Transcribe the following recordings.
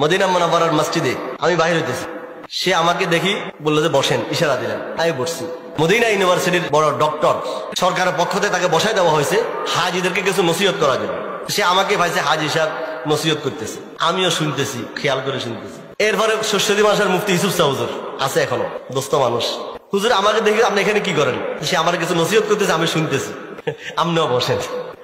Medina মুনাওয়ারার মসজিদে আমি বাইরে হইতেছি, সে আমাকে দেখি বললো যে বসেন, ইশারা দিলেন, আমি বসছি। মদিনা ইউনিভার্সিটির বড় ডক্টর, সরকারের পক্ষ থেকে তাকে বসাই দেওয়া হয়েছে হাজিদেরকে কিছু নসিহত করার জন্য। সে আমাকে ভাইছে হাজি সাহেব নসিহত করতেছে, আমিও শুনতেছি, খেয়াল করে শুনতেছি। এরপরে শস্যদী মাসার মুফতি ইউসুফ শাহ হুজুর আছে এখনো, দোস্ত মানুষ। হুজুর আমাকে দেখে আপনি এখানে কি করেন? সে আমার কিছু নসিহত করতেছে, আমি শুনতেছি, আপনিও বসেন।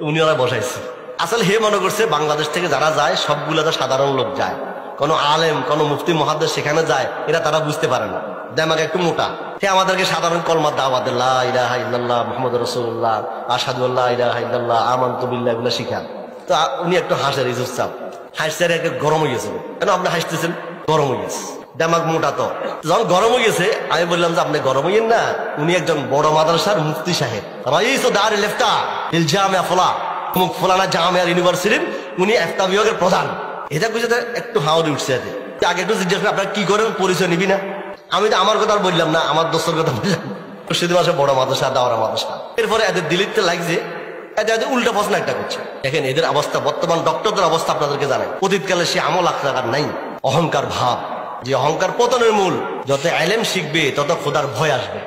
উনি ওরা বসাইছে। আসলে হে মনে করছে বাংলাদেশ থেকে যারা যায় সবগুলো তো সাধারণ লোক যায়, কোন আলেম কোন মুফতি মুহাদ্দিস সেখানে যায়, এরা তারা বুঝতে পারে না, দেমাগ একটু মোটা। সে আমাদেরকে সাধারণ কলমা দাওয়াত লা ইলাহা ইল্লাল্লাহ মুহাম্মাদুর রাসূলুল্লাহ আশহাদু আল্লা ইলাহা ইল্লাল্লাহ আমানতু বিল্লাহ এগুলো শিখান। তো উনি একটু হাসের, ইউসুফ সাহেব হাসছে, একে গরম হয়ে গেছে। কেন আপনি হাসতেছেন? গরম হয়ে গেছে, দেমাগ মোটা। তো যখন গরম হয়ে গেছে আমি বললাম যে আপনি গরম হইয়েন না, উনি একজন বড় মাদ্রাসার মুফতি সাহেব, রাইস ও দারুল ইফতা ইল জামিয়া ফুলানা জামিয়া ইউনিভার্সিটির উনি ইফতা বিভাগের প্রধান। এটা বুঝে একটু হাওড়ে উঠছে। আগে একটু জিজ্ঞেস করে আপনারা কি করেন, পরিচয় নিবি না? আমি তো আমার কথা আর বললাম না, আমার দোস্তের কথা বললাম। শস্যদী মাসে বড় মাদ্রাসা, দাওরা মাদ্রাসা। এরপরে এদের দিল্লিতে লাগছে, এদের উল্টা প্রশ্ন একটা করছে। দেখেন এদের অবস্থা, বর্তমান ডক্টরদের অবস্থা আপনাদেরকে জানেন। অতীতকালে সে আমল আখলাকার নাই, অহংকার ভাব, যে অহংকার পতনের মূল। যত এলেম শিখবে তত খোদার ভয় আসবে।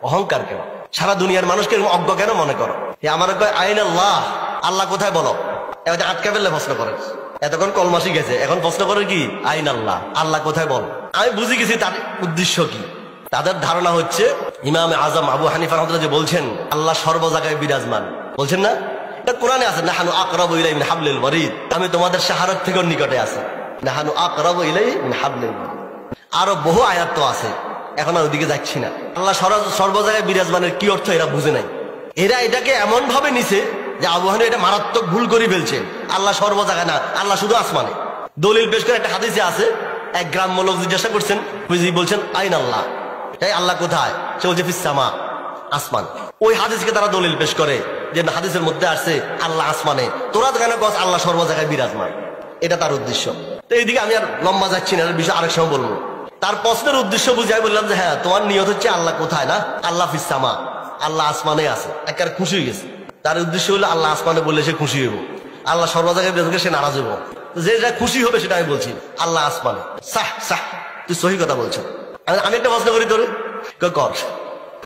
অহংকার কেন? সারা দুনিয়ার মানুষকে অজ্ঞ কেন মনে করো? আমার কয় আইন আল্লাহ, আল্লাহ কোথায় বলো? আটকা ফেললে প্রশ্ন করে। এতক্ষণ কলমাসি গেছে, এখন প্রশ্ন করে কি আইন আল্লাহ, আল্লাহ কোথায় বল? আমি বুঝে গেছি তার উদ্দেশ্য কি। তাদের ধারণা হচ্ছে ইমাম আজম আবু হানিফা রাহমাতুল্লাহ যে বলছেন আল্লাহ সর্ব জায়গায় বিরাজমান, বলছেন না? এটা কোরআনে আছে, নাহানু আকরাবু ইলাইহি মিন হাবলিল ওয়ারিদ, আমি তোমাদের শাহারত থেকে নিকটে আছি। নাহানু আকরাবু ইলাইহি মিন হাবলিল ওয়ারিদ। আরো বহু আয়াত তো আছে, এখন আর ওইদিকে যাচ্ছি না। আল্লাহ সর্ব জায়গায় বিরাজমানের কি অর্থ এরা বুঝে নাই। এরা এটাকে এমন ভাবে নিছে যে আবু হানিফা এটা মারাত্মক ভুল করে ফেলছে। আল্লাহ সর্ব জায়গায় না, আল্লাহ শুধু আসমানে। দলিল পেশ করে একটা হাদিসে আছে, এক গ্রাম্য লোক জিজ্ঞাসা করছেন, বলছেন আইন আল্লাহ, তাই আল্লাহ কোথায়? সে বলছে ফিস সামা, আসমান। ওই হাদিসকে তারা দলিল পেশ করে যে হাদিসের মধ্যে আছে আল্লাহ আসমানে, তোরা কেন কস আল্লাহ সর্ব জায়গায় বিরাজমান? এটা তার উদ্দেশ্য। তো এইদিকে আমি আর লম্বা যাচ্ছি না, বিষয় আরেক সময় বলবো। তার প্রশ্নের উদ্দেশ্য বুঝে আমি বললাম যে হ্যাঁ তোমার নিয়ত হচ্ছে আল্লাহ কোথায় না, আল্লাহ ফিস সামা, আল্লাহ আসমানে আছে। একেবারে খুশি হয়ে গেছে। তার উদ্দেশ্য হলো আল্লাহ আসমানে বললে সে খুশি হইব, আল্লাহ সর্ব জায়গায় বিরাজ করে সে নারাজ হইব। যেটা খুশি হবে সেটা আমি বলছি, আল্লাহ আসমানে। সাহ সাহ, তুই সহি কথা বলছ। আমি একটা প্রশ্ন করি তোরে, কর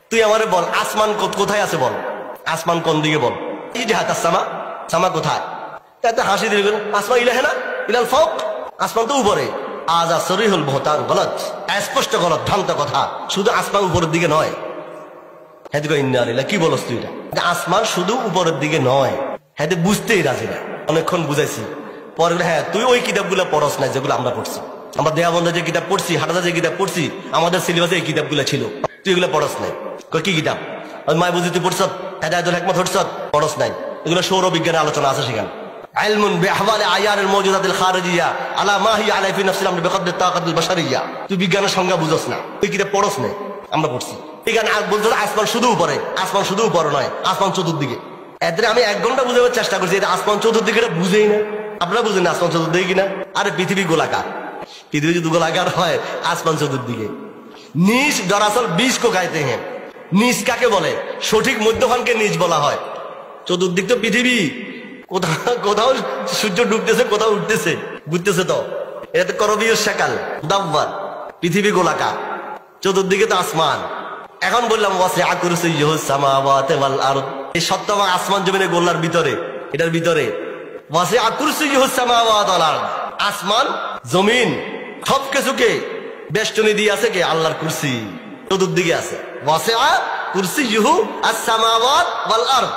তুই আমারে বল আসমান কোথায় আছে বল, আসমান কোন দিকে বল। এই যে হাত সামা, সামা কোথায়? তাতে হাসি দিয়ে আসমান ইলাহে না ইলাল ফক, আসমান তো উপরে। আজ আসরিহুল বহতান গলত, স্পষ্ট গলত, ভ্রান্ত কথা। শুধু আসমান উপরের দিকে নয়। কি বলস তুই? আসমান শুধু উপরের দিকে নয়। হ্যাঁ বুঝতেই রাজি না, অনেকক্ষণ বুঝাইছি। পরে হ্যাঁ তুই ওই কিতাবগুলো পড়স না যেগুলো আমরা পড়ছি, আমরা দেয়াবন্ধে যে কিতাব পড়ছি, হাটাদা যে কিতাব পড়ছি, আমাদের সিলেবাসে এই কিতাবগুলো ছিল, তুই এগুলো পড়স নাই। কি কিতাব? মায় বুঝি তুই পড়ছ, হেদায়েতুল হিকমত পড়ছ, পড়স নাই। এগুলো সৌর বিজ্ঞানের আলোচনা আছে সেখানে। ইলমুন বিআহওয়ালি আয়ারিল মাওজুদাতিল খারিজিয়া আলা মা হিয়া আলাইহি ফি নাফসিল আমরি বিকদরি তাকাতিল বাশারিয়া। তুই বিজ্ঞানের সংজ্ঞা বুঝস না, তুই কিতাব পড়স নাই, আমরা পড়ছি। এখানে বলছো আসমান শুধু উপরে, আসমান শুধু উপরে নয়, আসমান চতুর্দিকে। এদের আমি 1 ঘন্টা বুঝাবার চেষ্টা করছি, এটা আসমান চতুর্দিকে বুঝেই না। আপনারা বুঝেন না আসমান চতুর্দিকে কিনা? আরে পৃথিবী গোলাকার, পৃথিবী যদি গোলাকার হয় আসমান চতুর্দিকে। নিচ দরাসল 20 को कहते हैं। নিচ কাকে বলে? সঠিক মধ্যখানকে নিচ বলা হয়। চতুর্দিক তো পৃথিবী, কোথাও সূর্য ডুবতেছে, কোথাও উঠতেছে, বুঝতেছে তো? এটা তো করবীয় শাকাল দাব্বার, পৃথিবী গোলাকার, চতুর্দিকে তো আসমান। এখন বললাম ওয়াসিআ কুরসিয়্যুহুস সামাওয়াতি ওয়াল আরদ, এই সপ্তম আসমান জমিনের গোলার ভিতরে, এটার ভিতরে ওয়াসিআ কুরসিয়্যুহুস সামাওয়াতি ওয়াল আরদ, আসমান জমিন সবকিছুকে বেষ্টনী দিয়ে আছে কে? আল্লাহর কুরসি চতুর্দিকে আছে। ওয়াসিআ কুরসিয়্যুহু আস-সামাওয়াতি ওয়াল আরদ,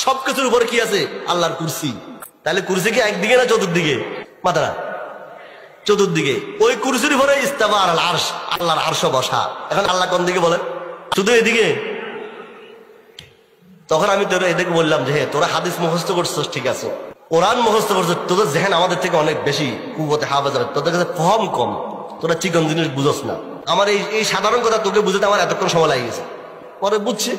সবকিছুর উপরে কি আছে? আল্লাহর কুরসি। তাহলে কুরসি কি একদিকে না চতুর্দিকে? মাথারা চতুর্দিকে। ওই কুরসির উপরে ইস্তাওয়া আলাল আরশ, আল্লাহর আরশ বসা। এখন আল্লাহ কোন দিকে বলেন? শুধু এদিকে? তখন আমি তোরা এদিকে বললাম যে হ্যাঁ তোরা হাদিস মুখস্থ করছিস, ঠিক আছে, কোরআন মুখস্থ করছিস, তোদের জেহেন আমাদের থেকে অনেক বেশি, কুওয়াতে হাফেজ, তোদের কাছে ফহম কম, তোরা চিকন জিনিস বুঝস না। আমার এই সাধারণ কথা তোকে বুঝতে আমার এতক্ষণ সময় লাগে গেছে। পরে বুঝছি